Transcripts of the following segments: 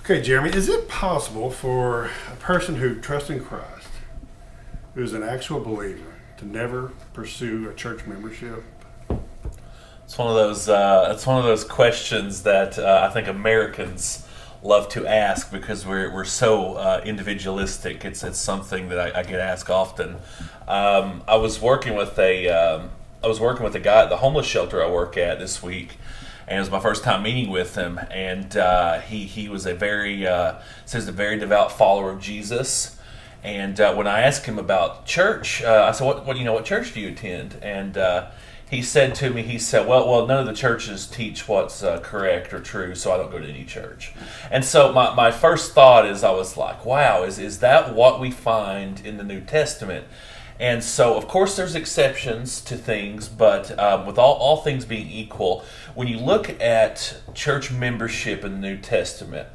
Okay, Jeremy, is it possible for a person who trusts in Christ, who is an actual believer, to never pursue a church membership? It's one of those. It's one of those questions that I think Americans love to ask because we're so individualistic. It's something that I get asked often. I was working with a guy at the homeless shelter I work at this week, and it was my first time meeting with him. And he was a very devout follower of Jesus. And when I asked him about church, I said, "What church do you attend?" And he said to me, well, none of the churches teach what's correct or true, so I don't go to any church. And so my first thought is, I was like, wow, is that what we find in the New Testament? And so, of course, there's exceptions to things, but with all things being equal, when you look at church membership in the New Testament,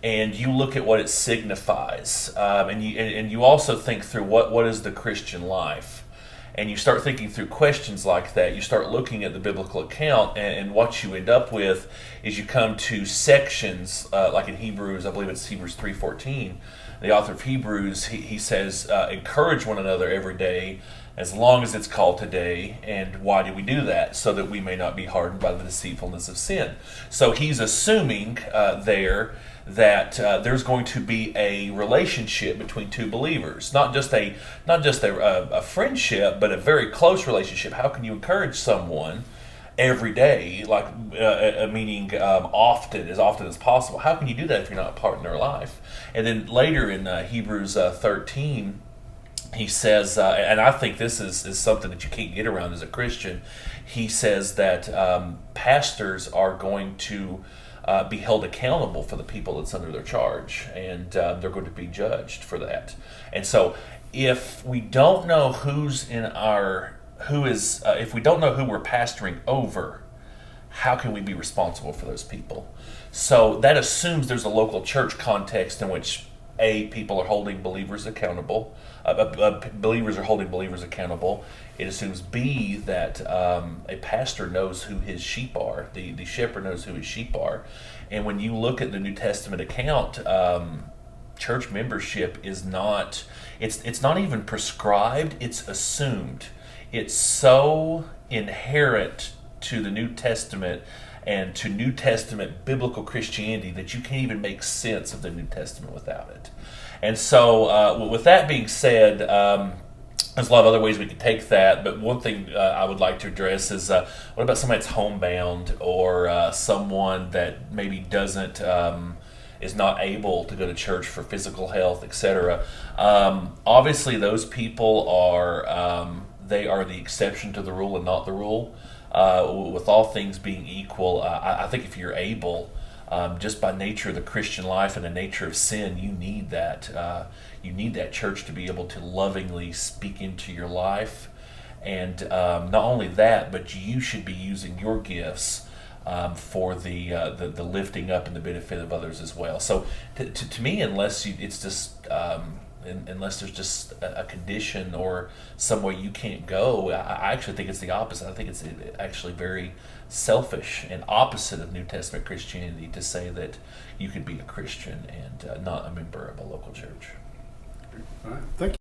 and you look at what it signifies, and you also think through what is the Christian life, and you start thinking through questions like that, you start looking at the biblical account, and what you end up with is you come to sections, like in Hebrews, I believe it's Hebrews 3:14, the author of Hebrews, he says, encourage one another every day, as long as it's called today. And why do we do that? So that we may not be hardened by the deceitfulness of sin. So he's assuming there that there's going to be a relationship between two believers, not just a friendship, but a very close relationship. How can you encourage someone every day, like meaning often as possible? How can you do that if you're not a part in their life? And then later in Hebrews 13, he says, and I think this is something that you can't get around as a Christian. He says that pastors are going to be held accountable for the people that's under their charge, and they're going to be judged for that. And so, if we don't know if we don't know who we're pastoring over, how can we be responsible for those people? So that assumes there's a local church context in which people are holding believers accountable. Believers are holding believers accountable. It assumes B, that a pastor knows who his sheep are. The shepherd knows who his sheep are. And when you look at the New Testament account, church membership is not. It's not even prescribed. It's assumed. It's so inherent to the New Testament and to New Testament biblical Christianity that you can't even make sense of the New Testament without it. And so, with that being said, there's a lot of other ways we could take that, but one thing I would like to address is what about somebody that's homebound, or someone that maybe is not able to go to church for physical health, etc. Obviously, those people they are the exception to the rule and not the rule. With all things being equal, I think if you're able, just by nature of the Christian life and the nature of sin, you need that. You need that church to be able to lovingly speak into your life, and not only that, but you should be using your gifts for the lifting up and the benefit of others as well. So, to me, unless there's just a condition or some way you can't go, I actually think it's the opposite. I think it's actually very selfish and opposite of New Testament Christianity to say that you could be a Christian and not a member of a local church. All right. Thank you.